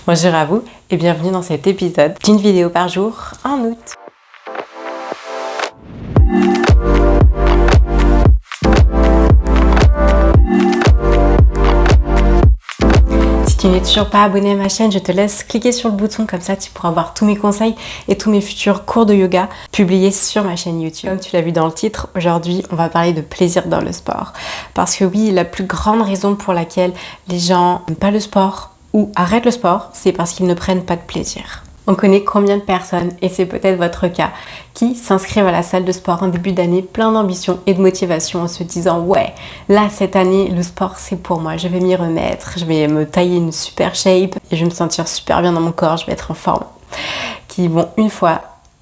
Bonjour à vous et bienvenue dans cet épisode d'une vidéo par jour en août. Si tu n'es toujours pas abonné à ma chaîne, je te laisse cliquer sur le bouton, comme ça tu pourras voir tous mes conseils et tous mes futurs cours de yoga publiés sur ma chaîne YouTube. Comme tu l'as vu dans le titre, aujourd'hui on va parler de plaisir dans le sport. Parce que oui, la plus grande raison pour laquelle les gens n'aiment pas le sport ou arrêtent le sport, c'est parce qu'ils ne prennent pas de plaisir. On connaît combien de personnes, et c'est peut-être votre cas, qui s'inscrivent à la salle de sport en début d'année plein d'ambition et de motivation en se disant « Ouais, là cette année, le sport c'est pour moi, je vais m'y remettre, je vais me tailler une super shape et je vais me sentir super bien dans mon corps, je vais être en forme. » Qui vont une fois,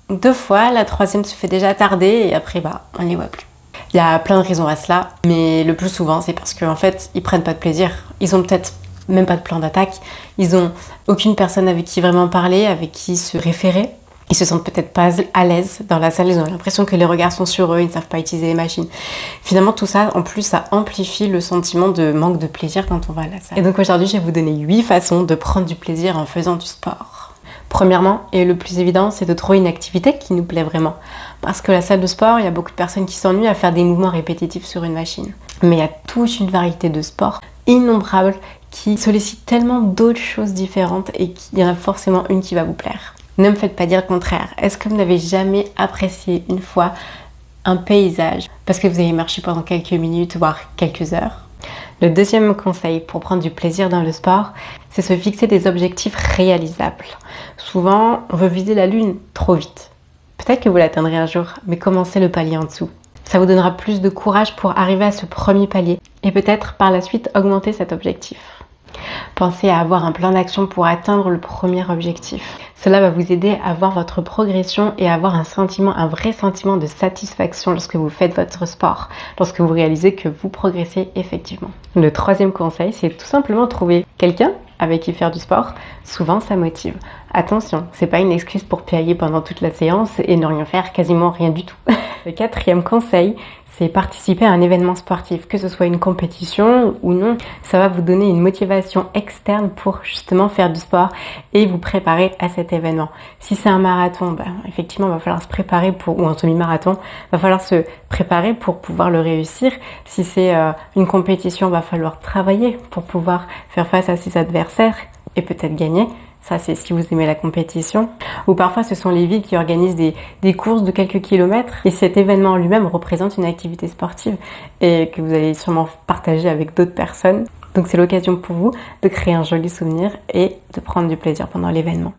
deux fois, la troisième se fait déjà tarder et après on ne les voit plus. Il y a plein de raisons à cela, mais le plus souvent c'est parce qu'en fait ils prennent pas de plaisir, ils ont peut-être même pas de plan d'attaque, ils ont aucune personne avec qui vraiment parler, avec qui se référer. Ils se sentent peut-être pas à l'aise dans la salle, ils ont l'impression que les regards sont sur eux, ils ne savent pas utiliser les machines. Finalement tout ça, en plus, ça amplifie le sentiment de manque de plaisir quand on va à la salle. Et donc aujourd'hui, je vais vous donner 8 façons de prendre du plaisir en faisant du sport. Premièrement, et le plus évident, c'est de trouver une activité qui nous plaît vraiment. Parce que la salle de sport, il y a beaucoup de personnes qui s'ennuient à faire des mouvements répétitifs sur une machine. Mais il y a toute une variété de sports innombrables qui sollicitent tellement d'autres choses différentes et qu'il y en a forcément une qui va vous plaire. Ne me faites pas dire le contraire. Est-ce que vous n'avez jamais apprécié une fois un paysage parce que vous avez marché pendant quelques minutes, voire quelques heures? Le deuxième conseil pour prendre du plaisir dans le sport, c'est se fixer des objectifs réalisables. Souvent, on veut viser la lune trop vite. Peut-être que vous l'atteindrez un jour, mais commencez le palier en dessous. Ça vous donnera plus de courage pour arriver à ce premier palier et peut-être par la suite augmenter cet objectif. Pensez à avoir un plan d'action pour atteindre le premier objectif. Cela va vous aider à voir votre progression et à avoir un vrai sentiment de satisfaction lorsque vous faites votre sport, lorsque vous réalisez que vous progressez effectivement. Le troisième conseil, c'est tout simplement trouver quelqu'un avec qui faire du sport. Souvent, ça motive. Attention, c'est pas une excuse pour piailler pendant toute la séance et ne rien faire, quasiment rien du tout. Le quatrième conseil, c'est participer à un événement sportif, que ce soit une compétition ou non. Ça va vous donner une motivation externe pour justement faire du sport et vous préparer à cet événement. Si c'est un marathon, effectivement, il va falloir se préparer ou un semi-marathon, il va falloir se préparer pour pouvoir le réussir. Si c'est une compétition, il va falloir travailler pour pouvoir faire face à ses adversaires et peut-être gagner. Ça, c'est si vous aimez la compétition. Ou parfois, ce sont les villes qui organisent des courses de quelques kilomètres. Et cet événement en lui-même représente une activité sportive et que vous allez sûrement partager avec d'autres personnes. Donc, c'est l'occasion pour vous de créer un joli souvenir et de prendre du plaisir pendant l'événement.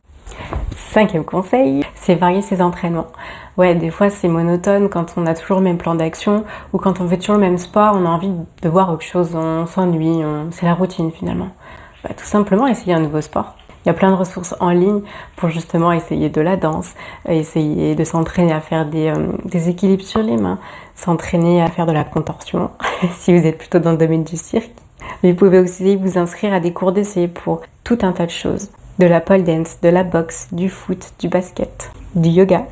Cinquième conseil, c'est varier ses entraînements. Ouais, des fois, c'est monotone quand on a toujours le même plan d'action ou quand on fait toujours le même sport, on a envie de voir autre chose, on s'ennuie, c'est la routine finalement. Tout simplement, essayer un nouveau sport. Il y a plein de ressources en ligne pour justement essayer de la danse, essayer de s'entraîner à faire des équilibres sur les mains, s'entraîner à faire de la contorsion, si vous êtes plutôt dans le domaine du cirque. Mais vous pouvez aussi vous inscrire à des cours d'essai pour tout un tas de choses. De la pole dance, de la boxe, du foot, du basket, du yoga.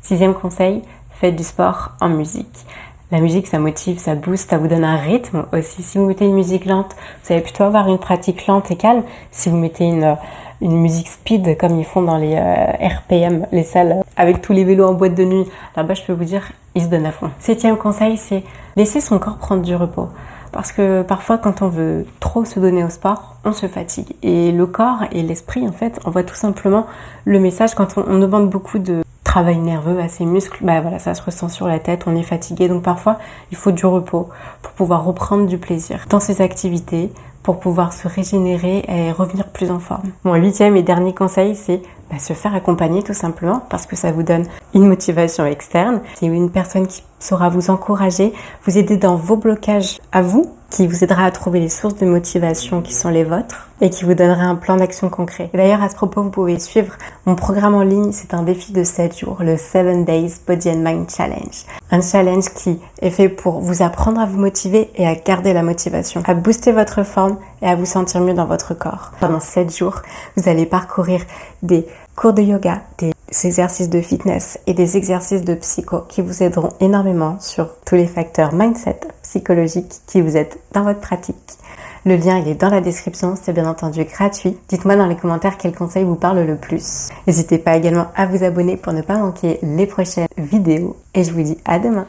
Sixième conseil, faites du sport en musique. La musique, ça motive, ça booste, ça vous donne un rythme aussi. Si vous mettez une musique lente, vous allez plutôt avoir une pratique lente et calme. Si vous mettez une musique speed, comme ils font dans les RPM, les salles avec tous les vélos en boîte de nuit, là-bas, je peux vous dire, ils se donnent à fond. Septième conseil, c'est laisser son corps prendre du repos. Parce que parfois, quand on veut trop se donner au sport, on se fatigue. Et le corps et l'esprit, en fait, envoient tout simplement le message quand on demande beaucoup de travail nerveux à ses muscles, ça se ressent sur la tête, on est fatigué. Donc parfois, il faut du repos pour pouvoir reprendre du plaisir dans ces activités, pour pouvoir se régénérer et revenir plus en forme. Mon huitième et dernier conseil, c'est se faire accompagner tout simplement parce que ça vous donne une motivation externe. C'est une personne qui saura vous encourager, vous aider dans vos blocages à vous, qui vous aidera à trouver les sources de motivation qui sont les vôtres et qui vous donnera un plan d'action concret. Et d'ailleurs, à ce propos, vous pouvez suivre mon programme en ligne. C'est un défi de 7 jours, le 7 Days Body and Mind Challenge. Un challenge qui est fait pour vous apprendre à vous motiver et à garder la motivation, à booster votre forme et à vous sentir mieux dans votre corps. Pendant 7 jours, vous allez parcourir des cours de yoga, des exercices de fitness et des exercices de psycho qui vous aideront énormément sur tous les facteurs mindset, psychologiques qui vous aident dans votre pratique. Le lien il est dans la description, c'est bien entendu gratuit. Dites-moi dans les commentaires quel conseil vous parle le plus. N'hésitez pas également à vous abonner pour ne pas manquer les prochaines vidéos et je vous dis à demain.